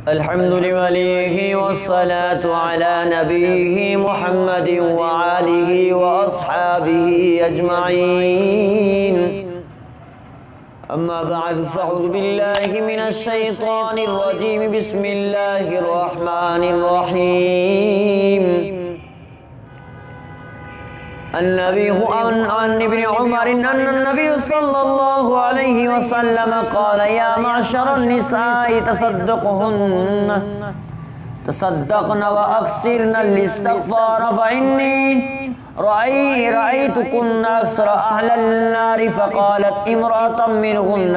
الحمد لله والصلاة على نبيه محمد وآله وأصحابه أجمعين. أما بعد فأعوذ بالله من الشيطان الرجيم. بسم الله الرحمن الرحيم. عن ابن عمر أن النبي صلى الله عليه وسلم قال يا معشر النساء تصدقن وأكثرن الاستغفار فإني رأيتكن أكثر أهل النار. فقالت امرأة منهن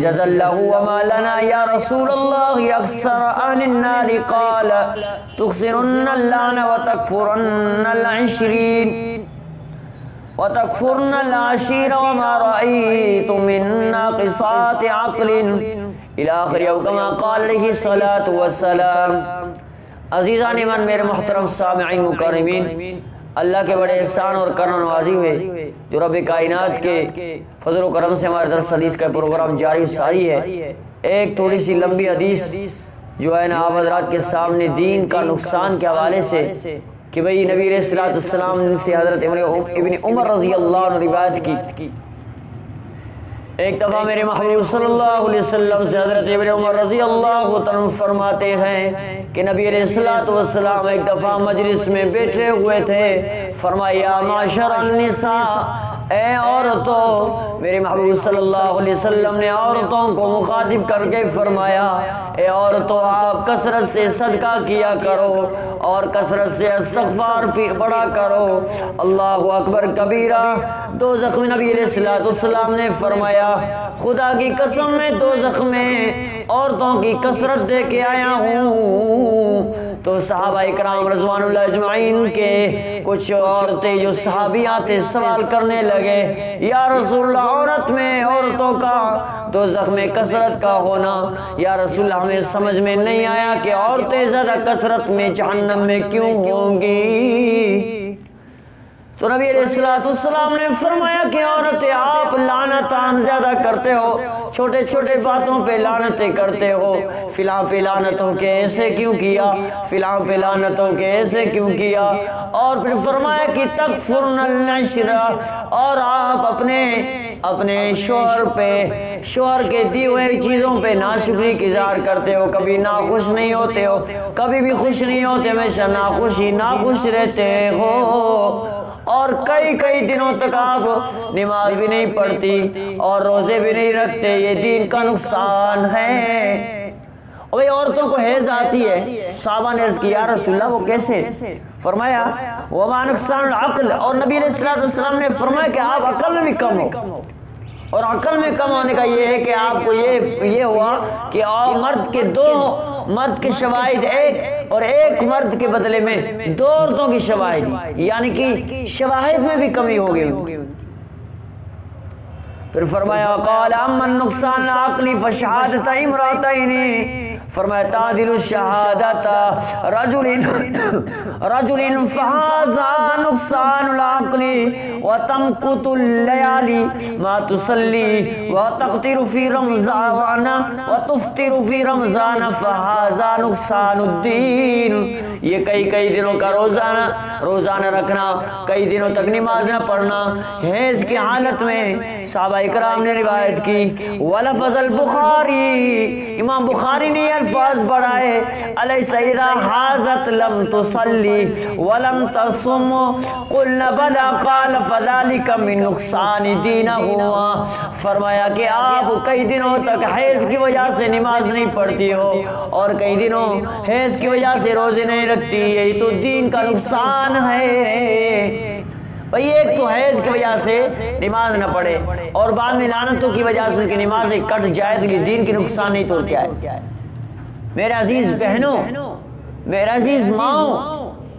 جزا له وما لنا يا رسول الله أكثر أهل النار؟ قال تكثرن اللعن وتكفرن العشير وما رأيت من ناقصات عقل إلى آخر أو كما قال عليه الصلاة والسلام. عزیزان ایمان میرے محترم سامعین مکرمین، اللہ کے بڑے احسان اور کرم و نوازی ہوئے جو رب کائنات کے فضل و کرم سے ہمارے درس حدیث کا پروگرام جاری ساری ہے. ایک تھوڑی سی لمبی حدیث جو ہے نا آپ حضرات کے سامنے دین کا نقصان کے حوالے سے کہ بھئی نبی علیہ السلام سے حضرت ابن عمر رضی اللہ عنہ روایت کی. ایک دفعہ میرے محبوب صلی اللہ علیہ وسلم سے حضرت ابن عمر رضی اللہ عنہ فرماتے ہیں کہ نبی علیہ السلام ایک دفعہ مجلس میں بیٹھے ہوئے تھے. فرمایا معاشر النساء، اے عورتوں. میرے محبوب صلی اللہ علیہ وسلم نے عورتوں کو مخاطب کر کے فرمایا اے عورتوں، آپ کثرت سے صدقہ کیا کرو اور کثرت سے استغفار پڑھا کرو. اللہ اکبر کبیرہ. دوزخ میں نبی علیہ السلام نے فرمایا خدا کی قسم میں دوزخ میں عورتوں کی کثرت دے کے آیا ہوں. تو صحابہ اکرام رضوان اللہ اجمعین کے کچھ عورتیں جو صحابیات تھے سوال کرنے لگے یا رسول اللہ عورت میں عورتوں کا دوزخ میں کثرت کا ہونا، یا رسول اللہ ہمیں سمجھ میں نہیں آیا کہ عورتیں زیادہ کثرت میں جہنم میں کیوں ہوں گی. تو نبی علیہ السلام نے فرمایا کہ عورتیں آپ لعنتان زیادہ کرتے ہو، چھوٹے چھوٹے باتوں پہ لعنتیں کرتے ہو. فلاں پہ لعنتوں کے ایسے کیوں کیا، فلاں پہ لعنتوں کے ایسے کیوں کیا. اور پھر فرمایا کہ تکفرن العشر، اور آپ اپنے شوہر کے دی ہوئے چیزوں پہ ناشکری کی اظہار کرتے ہو. کبھی ناخوش نہیں ہوتے ہو، کبھی بھی خوش نہیں ہوتے، ہمیشہ ناخوش رہتے ہو. اور کئی دنوں تک آپ نماز بھی نہیں پڑھتی اور روزے بھی نہیں رکھتے. یہ دین کا نقصان ہے. اور عورتوں کو حیض آتی ہے. صحابہ نے عرض کی یا رسول اللہ وہ کیسے؟ فرمایا وما نقصان العقل. اور نبی علیہ السلام نے فرمایا کہ آپ عقل میں بھی کم ہو. اور عقل میں کم ہونے کا یہ ہے کہ آپ کو یہ ہوا کہ دو مرد کے شواہد ایک اور ایک مرد کے بدلے میں دو عورتوں کی شواہد، یعنی کہ شواہد میں بھی کمی ہو گئی. پھر فرمایا قال اما النقصان العقلی فشہادت امراتین. فرمایا تعدل الشہادت رجل فہذا نقصان العقلی وتمقت اللیالی ما تصلی وتقتر فی رمضان وتفطر فی رمضان فہذا نقصان الدین. یہ کئی دنوں کا روزانہ رکھنا، کئی دنوں تک نماز نہ پڑھنا حیض کی حالت میں. صحابہ اکرام نے روایت کی ولفظ البخاری، امام بخاری نے الفاظ بڑھائے الیس اذا حاضت لم تصلی ولم تصم قلنا بلا قال فذلك من نقصان دینہ. فرمایا کہ آپ کئی دنوں تک حیض کی وجہ سے نماز نہیں پڑھتی ہو اور کئی دنوں حیض کی وجہ سے روزے نہیں رکھتی، یہی تو دین کا نقصان ہے. بھئی ایک تو حیض کی وجہ سے نماز نہ پڑھے اور بعد میں لعنتوں کی وجہ سے ان کی نماز کٹ جائے تو یہ دین کی نقصان نہیں تو کیا ہے؟ میرے عزیز بہنوں، میرے عزیز ماؤں،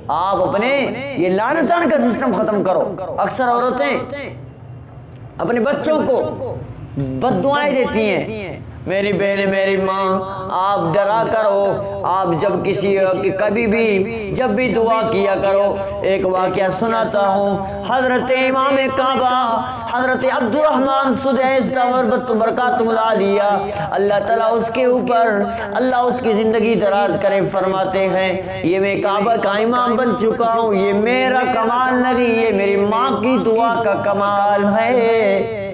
آپ اپنے یہ لعنتان کا سسٹم ختم کرو. اکثر عورتیں اپنے بچوں کو بد دعائیں دیتی ہیں میری بہن میری ماں آپ ڈرا کرو، آپ جب کبھی بھی جب بھی دعا کیا کرو۔ ایک واقعہ سناتا ہوں، حضرت امام کعبہ حضرت عبد الرحمن سدیس برکاتہ العالیہ اللہ تعالیٰ اس کے اوپر اللہ اس کی زندگی دراز کرے فرماتے ہیں یہ میں کعبہ کا امام بن چکا ہوں، یہ میرا کمال نہیں، یہ میری ماں کی دعا کا کمال ہے۔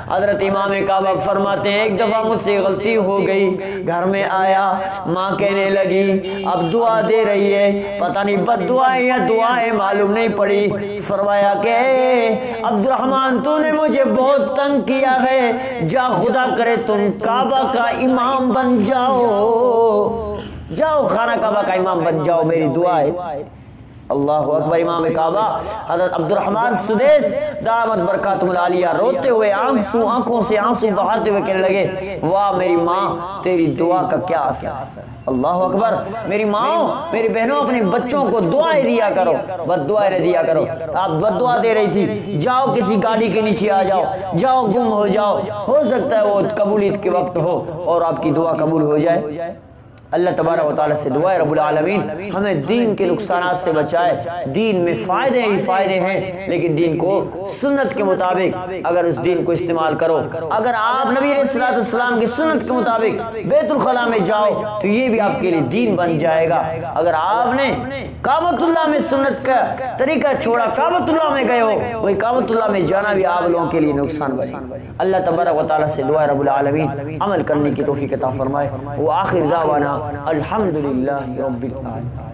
حضرت امام کعبہ فرماتے ہیں ایک دفعہ مجھ سے غلطی ہو گئی، گھر میں آیا، ماں کہنے لگی اب دعا دے رہی ہے، پتہ نہیں بد دعا ہے یا دعا ہے معلوم نہیں پڑی۔ فرمایا کہ عبد الرحمن تو نے مجھے بہت تنگ کیا ہے، جا خدا کرے تم کعبہ کا امام بن جاؤ، جاؤ خانہ کعبہ کا امام بن جاؤ، میری دعا ہے۔ اللہ اکبر۔ امام کعبہ حضرت عبد الرحمن سدیس دامت برکاتہ العالیہ روتے ہوئے آنکھوں سے آنسو بہاتے ہوئے کہنے لگے واہ میری ماں تیری دعا کا کیا اثر۔ اللہ اکبر۔ میری ماں میری بہنوں اپنے بچوں کو دعائیں دیا کرو، بد دعائیں نہ دیا کرو۔ آپ بد دعا دے رہی تھی، جاؤ کسی گاڑی کے نیچے آ جاؤ، جاؤ گم ہو جاؤ، ہو سکتا ہے وہ قبولیت کے وقت ہو اور آپ کی دعا قبول ہو جائے۔ اللہ تبارک و تعالیٰ سے دعا ہے رب العالمین ہمیں دین کے نقصانات سے بچائے۔ دین میں فائدے ہی فائدے ہیں، لیکن دین کو سنت کے مطابق اگر اس دین کو استعمال کرو، اگر آپ نبی علیہ السلام کی سنت کے مطابق بیت الخلاء میں جاؤ تو یہ بھی آپ کے لیے دین بن جائے گا۔ اگر آپ نے کعبۃ اللہ میں سنت کا طریقہ چھوڑا، کعبۃ اللہ میں گئے ہو، وہی کعبۃ اللہ میں جانا بھی آپ لوگوں کے لیے نقصان بنے۔ اللہ تبارک و تعالیٰ سے دعا ہے رب العالمین عمل کرنے کی توفیق عطا فرمائے۔ وآخر دعوانا الحمدللہ رب العالمین۔